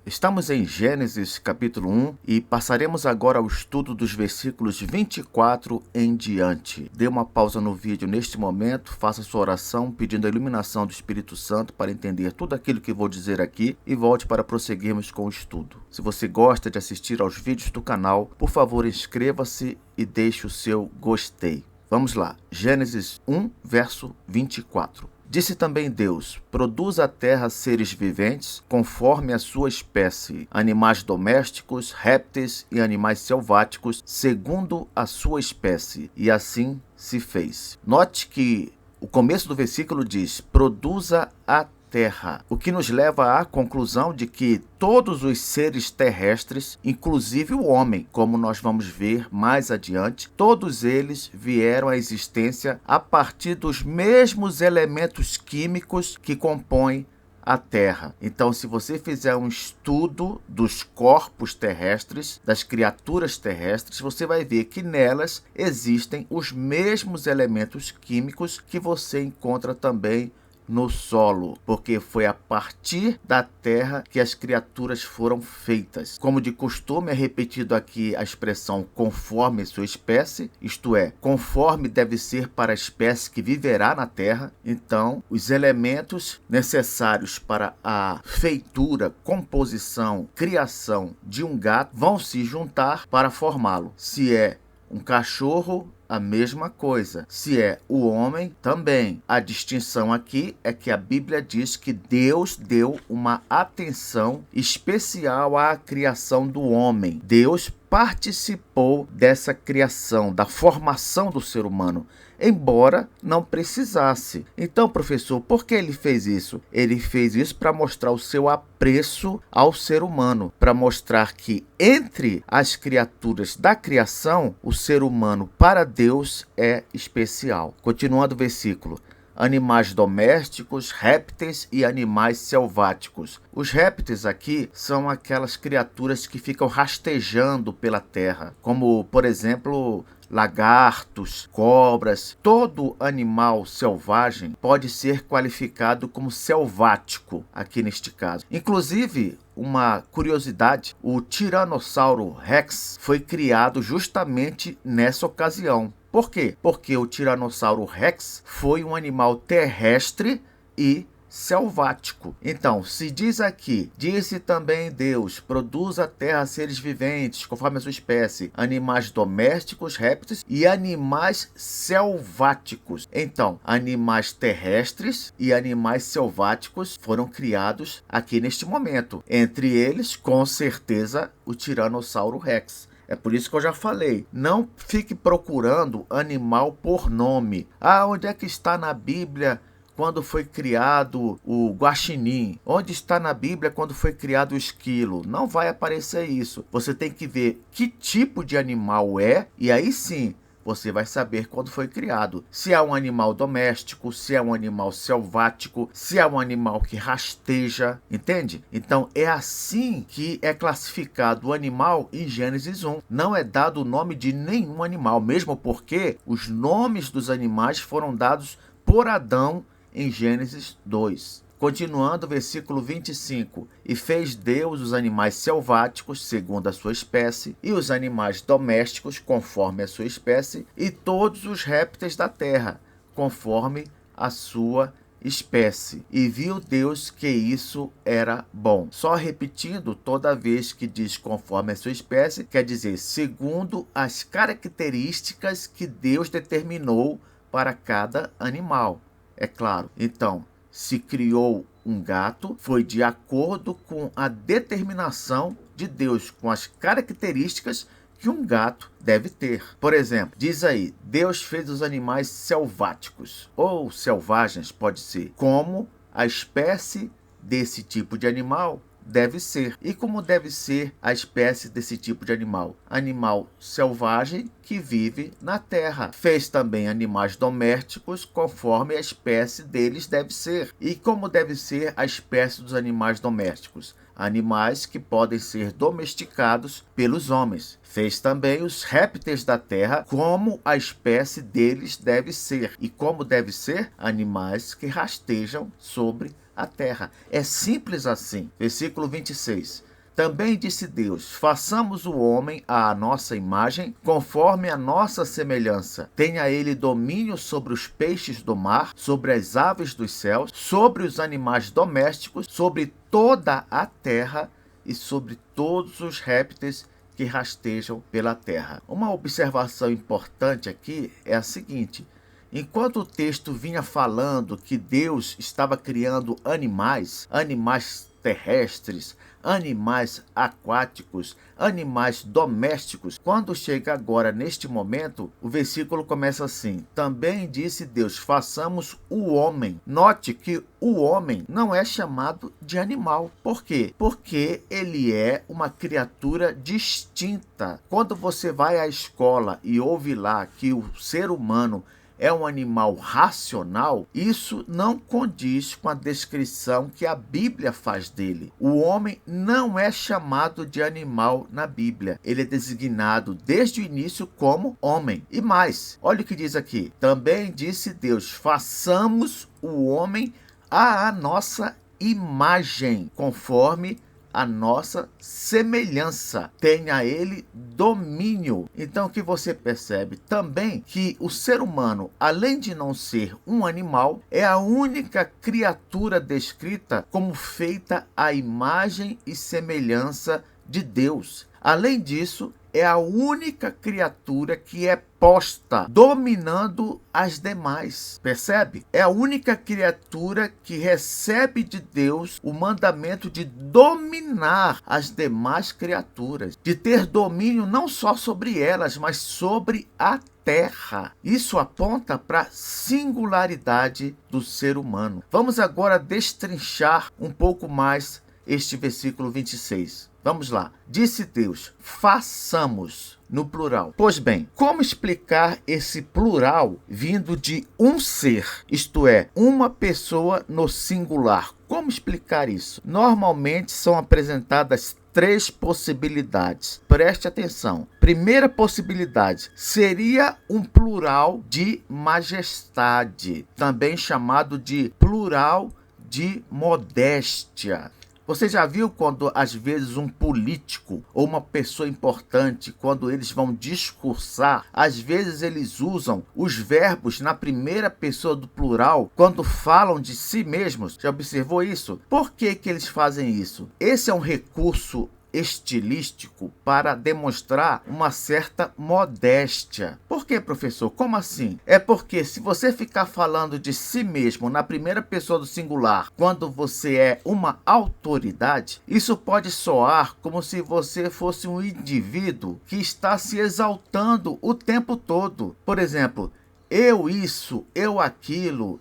Estamos em Gênesis capítulo 1 e passaremos agora ao estudo dos versículos 24 em diante. Dê uma pausa no vídeo neste momento, faça sua oração pedindo a iluminação do Espírito Santo para entender tudo aquilo que vou dizer aqui e volte para prosseguirmos com o estudo. Se você gosta de assistir aos vídeos do canal, por favor inscreva-se e deixe o seu gostei. Vamos lá, Gênesis 1, verso 24. Disse também Deus: produza a terra seres viventes, conforme a sua espécie, animais domésticos, répteis e animais selváticos, segundo a sua espécie. E assim se fez. Note que o começo do versículo diz: produza a terra, o que nos leva à conclusão de que todos os seres terrestres, inclusive o homem, como nós vamos ver mais adiante, todos eles vieram à existência a partir dos mesmos elementos químicos que compõem a Terra. Então, se você fizer um estudo dos corpos terrestres, das criaturas terrestres, você vai ver que nelas existem os mesmos elementos químicos que você encontra também no solo, porque foi a partir da terra que as criaturas foram feitas. Como de costume, é repetido aqui a expressão conforme sua espécie, isto é, conforme deve ser para a espécie que viverá na terra. Então, os elementos necessários para a feitura, composição, criação de um gato vão se juntar para formá-lo. Se é um cachorro, a mesma coisa. Se é o homem, também. A distinção aqui é que a Bíblia diz que Deus deu uma atenção especial à criação do homem. Deus participou dessa criação, da formação do ser humano, embora não precisasse. Então, professor, por que ele fez isso? Ele fez isso para mostrar o seu apreço ao ser humano, para mostrar que entre as criaturas da criação, o ser humano para Deus é especial. Continuando o versículo: animais domésticos, répteis e animais selváticos. Os répteis aqui são aquelas criaturas que ficam rastejando pela terra, como, por exemplo, lagartos, cobras. Todo animal selvagem pode ser qualificado como selvático aqui neste caso. Inclusive, uma curiosidade, o Tiranossauro Rex foi criado justamente nessa ocasião. Por quê? Porque o Tiranossauro Rex foi um animal terrestre e selvático. Então, se diz aqui: disse também Deus, produza a terra seres viventes, conforme a sua espécie, animais domésticos, répteis e animais selváticos. Então, animais terrestres e animais selváticos foram criados aqui neste momento. Entre eles, com certeza, o Tiranossauro Rex. É por isso que eu já falei, não fique procurando animal por nome. Onde é que está na Bíblia quando foi criado o guaxinim? Onde está na Bíblia quando foi criado o esquilo? Não vai aparecer isso. Você tem que ver que tipo de animal é, e aí sim você vai saber quando foi criado. Se é um animal doméstico, se é um animal selvático, se é um animal que rasteja, entende? Então é assim que é classificado o animal em Gênesis 1. Não é dado o nome de nenhum animal, mesmo porque os nomes dos animais foram dados por Adão em Gênesis 2. Continuando, versículo 25. E fez Deus os animais selváticos, segundo a sua espécie, e os animais domésticos, conforme a sua espécie, e todos os répteis da terra, conforme a sua espécie. E viu Deus que isso era bom. Só repetindo, toda vez que diz conforme a sua espécie, quer dizer segundo as características que Deus determinou para cada animal. É claro. Então, se criou um gato, foi de acordo com a determinação de Deus, com as características que um gato deve ter. Por exemplo, diz aí: Deus fez os animais selváticos, ou selvagens pode ser, como a espécie desse tipo de animal deve ser. E como deve ser a espécie desse tipo de animal? Animal selvagem que vive na terra. Fez também animais domésticos conforme a espécie deles deve ser. E como deve ser a espécie dos animais domésticos? Animais que podem ser domesticados pelos homens. Fez também os répteis da terra, como a espécie deles deve ser. E como deve ser? Animais que rastejam sobre a terra. É simples assim. Versículo 26. Também disse Deus: façamos o homem à nossa imagem, conforme a nossa semelhança. Tenha ele domínio sobre os peixes do mar, sobre as aves dos céus, sobre os animais domésticos, sobre toda a terra e sobre todos os répteis que rastejam pela terra. Uma observação importante aqui é a seguinte: enquanto o texto vinha falando que Deus estava criando animais terrestres, animais aquáticos, animais domésticos, quando chega agora neste momento, o versículo começa assim: também disse Deus, façamos o homem. Note que o homem não é chamado de animal. Por quê? Porque ele é uma criatura distinta. Quando você vai à escola e ouve lá que o ser humano é um animal racional, isso não condiz com a descrição que a Bíblia faz dele. O homem não é chamado de animal na Bíblia. Ele é designado desde o início como homem. E mais, olha o que diz aqui: também disse Deus, façamos o homem à nossa imagem, conforme a nossa semelhança, tenha ele domínio. Então, o que você percebe também que o ser humano, além de não ser um animal, é a única criatura descrita como feita à imagem e semelhança de Deus. Além disso, é a única criatura que é posta dominando as demais. Percebe? É a única criatura que recebe de Deus o mandamento de dominar as demais criaturas, de ter domínio não só sobre elas, mas sobre a terra. Isso aponta para a singularidade do ser humano. Vamos agora destrinchar um pouco mais este versículo 26. Vamos lá. Disse Deus, façamos, no plural. Pois bem, como explicar esse plural vindo de um ser, isto é, uma pessoa no singular? Como explicar isso? Normalmente são apresentadas três possibilidades. Preste atenção. Primeira possibilidade seria um plural de majestade, também chamado de plural de modéstia. Você já viu quando, às vezes, um político ou uma pessoa importante, quando eles vão discursar, às vezes eles usam os verbos na primeira pessoa do plural quando falam de si mesmos? Já observou isso? Por que eles fazem isso? Esse é um recurso estilístico para demonstrar uma certa modéstia. Por que, professor? Como assim? É porque se você ficar falando de si mesmo na primeira pessoa do singular, quando você é uma autoridade, isso pode soar como se você fosse um indivíduo que está se exaltando o tempo todo. Por exemplo, eu isso, eu aquilo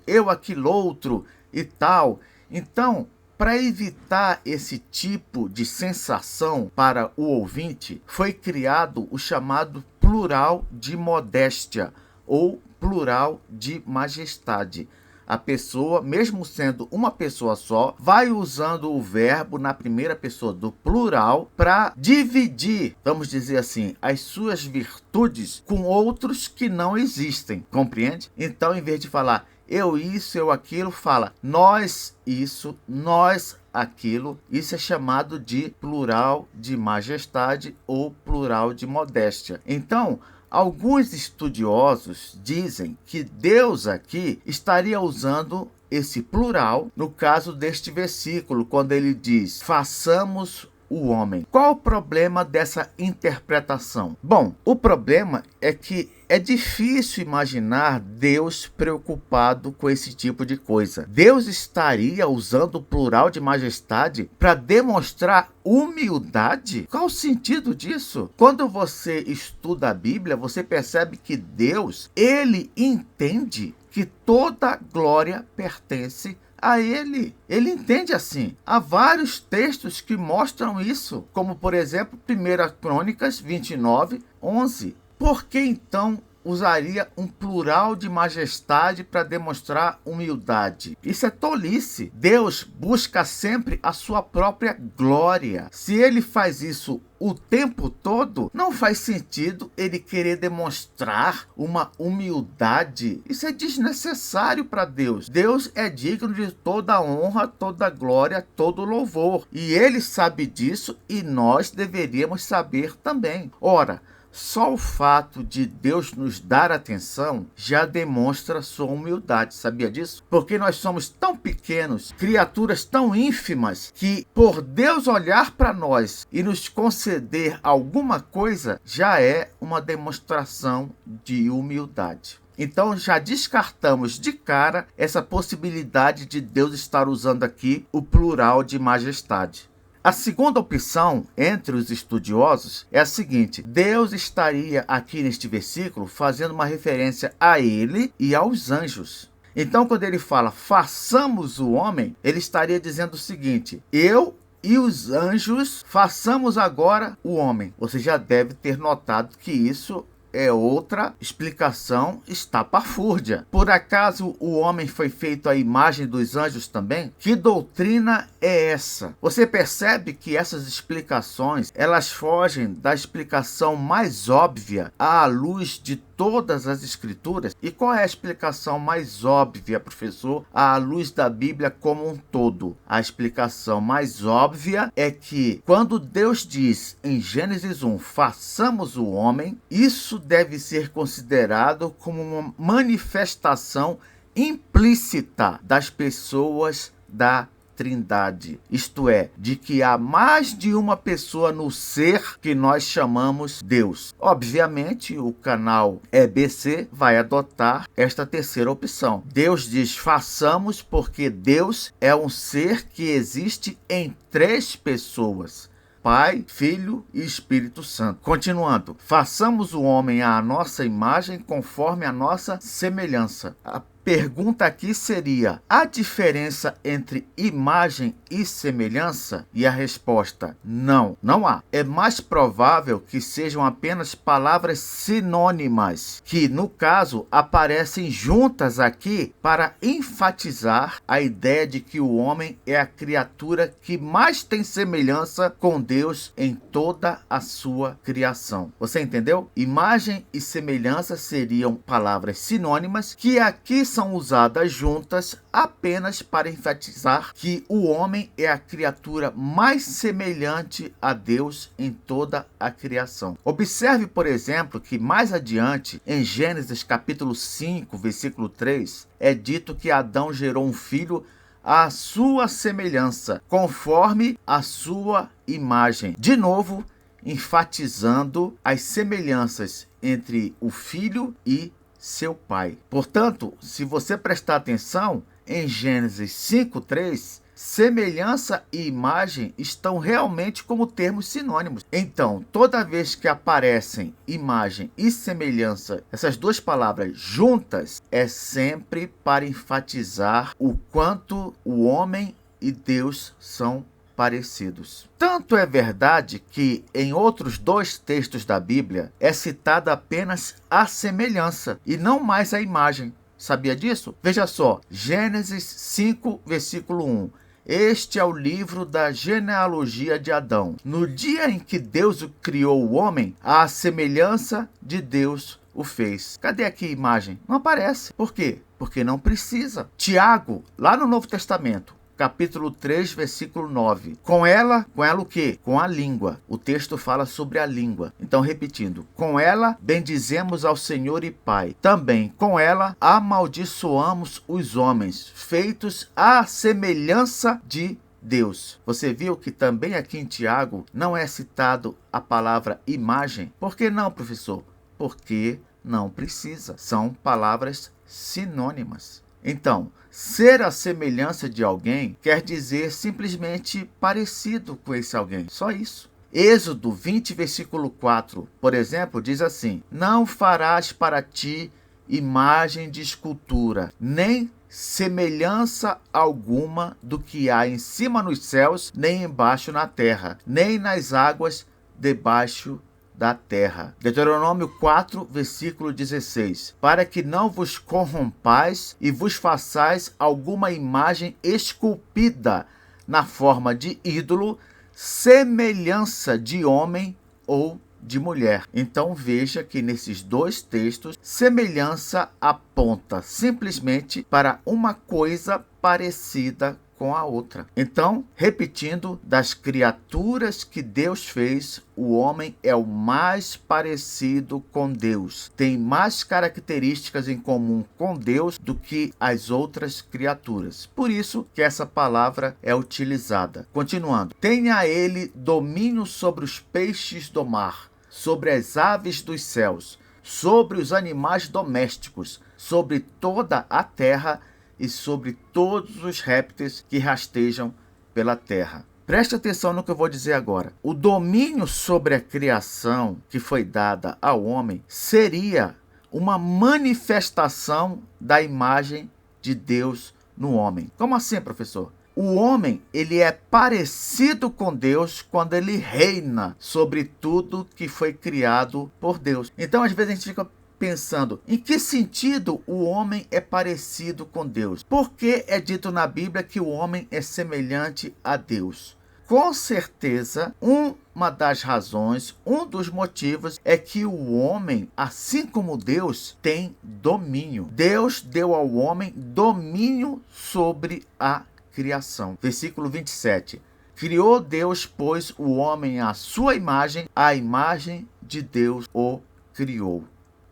outro e tal. Então, para evitar esse tipo de sensação para o ouvinte, foi criado o chamado plural de modéstia ou plural de majestade. A pessoa, mesmo sendo uma pessoa só, vai usando o verbo na primeira pessoa do plural para dividir, vamos dizer assim, as suas virtudes com outros que não existem. Compreende? Então, em vez de falar eu isso, eu aquilo, fala nós isso, nós aquilo. Isso é chamado de plural de majestade ou plural de modéstia. Então, alguns estudiosos dizem que Deus aqui estaria usando esse plural no caso deste versículo, quando ele diz, façamos o homem. Qual o problema dessa interpretação? Bom, o problema é que é difícil imaginar Deus preocupado com esse tipo de coisa. Deus estaria usando o plural de majestade para demonstrar humildade? Qual o sentido disso? Quando você estuda a Bíblia, você percebe que Deus, ele entende que toda glória pertence a ele. Ele entende assim. Há vários textos que mostram isso, como por exemplo 1 Crônicas 29, 11. Por que então usaria um plural de majestade para demonstrar humildade? Isso é tolice. Deus busca sempre a sua própria glória. Se ele faz isso o tempo todo, não faz sentido ele querer demonstrar uma humildade. Isso é desnecessário para Deus. Deus é digno de toda honra, toda glória, todo louvor. E ele sabe disso e nós deveríamos saber também. Ora, só o fato de Deus nos dar atenção já demonstra sua humildade, sabia disso? Porque nós somos tão pequenos, criaturas tão ínfimas, que por Deus olhar para nós e nos conceder alguma coisa, já é uma demonstração de humildade. Então já descartamos de cara essa possibilidade de Deus estar usando aqui o plural de majestade. A segunda opção entre os estudiosos é a seguinte: Deus estaria aqui neste versículo fazendo uma referência a ele e aos anjos. Então, quando ele fala façamos o homem, ele estaria dizendo o seguinte: eu e os anjos façamos agora o homem. Você já deve ter notado que isso é outra explicação estapafúrdia. Por acaso o homem foi feito à imagem dos anjos também? Que doutrina é essa? Você percebe que essas explicações, elas fogem da explicação mais óbvia à luz de todas as escrituras? E qual é a explicação mais óbvia, professor, à luz da Bíblia como um todo? A explicação mais óbvia é que quando Deus diz em Gênesis 1, façamos o homem, isso deve ser considerado como uma manifestação implícita das pessoas da Trindade, isto é, de que há mais de uma pessoa no ser que nós chamamos Deus. Obviamente, o canal EBC vai adotar esta terceira opção. Deus diz façamos porque Deus é um ser que existe em 3 pessoas. Pai, Filho e Espírito Santo. Continuando, façamos o homem à nossa imagem conforme a nossa semelhança. A pergunta aqui seria: há diferença entre imagem e semelhança? E a resposta: não, não há. É mais provável que sejam apenas palavras sinônimas, que no caso aparecem juntas aqui para enfatizar a ideia de que o homem é a criatura que mais tem semelhança com Deus em toda a sua criação. Você entendeu? Imagem e semelhança seriam palavras sinônimas que aqui são usadas juntas apenas para enfatizar que o homem é a criatura mais semelhante a Deus em toda a criação. Observe, por exemplo, que mais adiante, em Gênesis capítulo 5, versículo 3, é dito que Adão gerou um filho à sua semelhança, conforme a sua imagem. De novo, enfatizando as semelhanças entre o filho e seu pai. Portanto, se você prestar atenção, em Gênesis 5:3, semelhança e imagem estão realmente como termos sinônimos. Então, toda vez que aparecem imagem e semelhança, essas duas palavras juntas, é sempre para enfatizar o quanto o homem e Deus são parecidos. Tanto é verdade que em outros 2 textos da Bíblia é citada apenas a semelhança e não mais a imagem. Sabia disso? Veja só, Gênesis 5, versículo 1. Este é o livro da genealogia de Adão. No dia em que Deus criou o homem, à semelhança de Deus o fez. Cadê aqui a imagem? Não aparece. Por quê? Porque não precisa. Tiago, lá no Novo Testamento, capítulo 3, versículo 9. Com ela o quê? Com a língua. O texto fala sobre a língua. Então, repetindo. Com ela bendizemos ao Senhor e Pai. Também com ela amaldiçoamos os homens, feitos à semelhança de Deus. Você viu que também aqui em Tiago não é citado a palavra imagem? Por que não, professor? Porque não precisa. São palavras sinônimas. Então, ser a semelhança de alguém quer dizer simplesmente parecido com esse alguém. Só isso. Êxodo 20, versículo 4, por exemplo, diz assim: não farás para ti imagem de escultura, nem semelhança alguma do que há em cima nos céus, nem embaixo na terra, nem nas águas debaixo da terra. Deuteronômio 4, versículo 16. Para que não vos corrompais e vos façais alguma imagem esculpida na forma de ídolo, semelhança de homem ou de mulher. Então veja que nesses dois textos, semelhança aponta simplesmente para uma coisa parecida com a outra. Então, repetindo, das criaturas que Deus fez, o homem é o mais parecido com Deus. Tem mais características em comum com Deus do que as outras criaturas. Por isso que essa palavra é utilizada. Continuando. Tenha ele domínio sobre os peixes do mar, sobre as aves dos céus, sobre os animais domésticos, sobre toda a terra e sobre todos os répteis que rastejam pela terra. Preste atenção no que eu vou dizer agora. O domínio sobre a criação que foi dada ao homem seria uma manifestação da imagem de Deus no homem. Como assim, professor? O homem, ele é parecido com Deus quando ele reina sobre tudo que foi criado por Deus. Então, às vezes a gente fica pensando, em que sentido o homem é parecido com Deus? Porque é dito na Bíblia que o homem é semelhante a Deus. Com certeza, uma das razões, um dos motivos é que o homem, assim como Deus, tem domínio. Deus deu ao homem domínio sobre a criação. Versículo 27. Criou Deus, pois, o homem à sua imagem, a imagem de Deus o criou.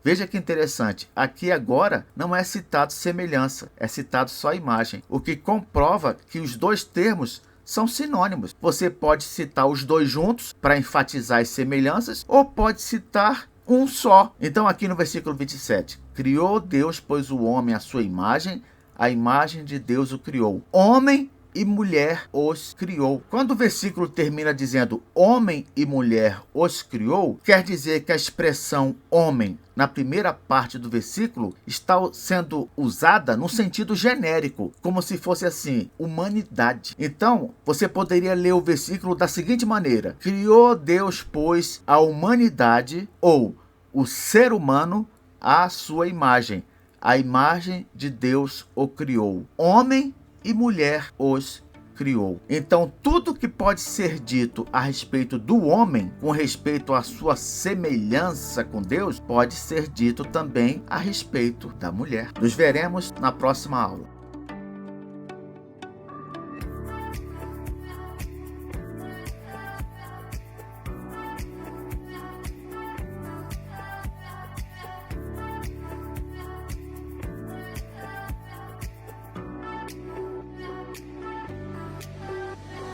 Veja que interessante, aqui agora não é citado semelhança, é citado só imagem, o que comprova que os dois termos são sinônimos. Você pode citar os dois juntos para enfatizar as semelhanças, ou pode citar um só. Então aqui no versículo 27, criou Deus, pois o homem à sua imagem, a imagem de Deus o criou. Homem e mulher os criou. Quando o versículo termina dizendo homem e mulher os criou, quer dizer que a expressão homem, na primeira parte do versículo, está sendo usada no sentido genérico, como se fosse assim, humanidade. Então, você poderia ler o versículo da seguinte maneira: criou Deus, pois, a humanidade, ou o ser humano, à sua imagem. A imagem de Deus o criou. Homem e mulher os criou. Então, tudo que pode ser dito a respeito do homem, com respeito à sua semelhança com Deus, pode ser dito também a respeito da mulher. Nos veremos na próxima aula.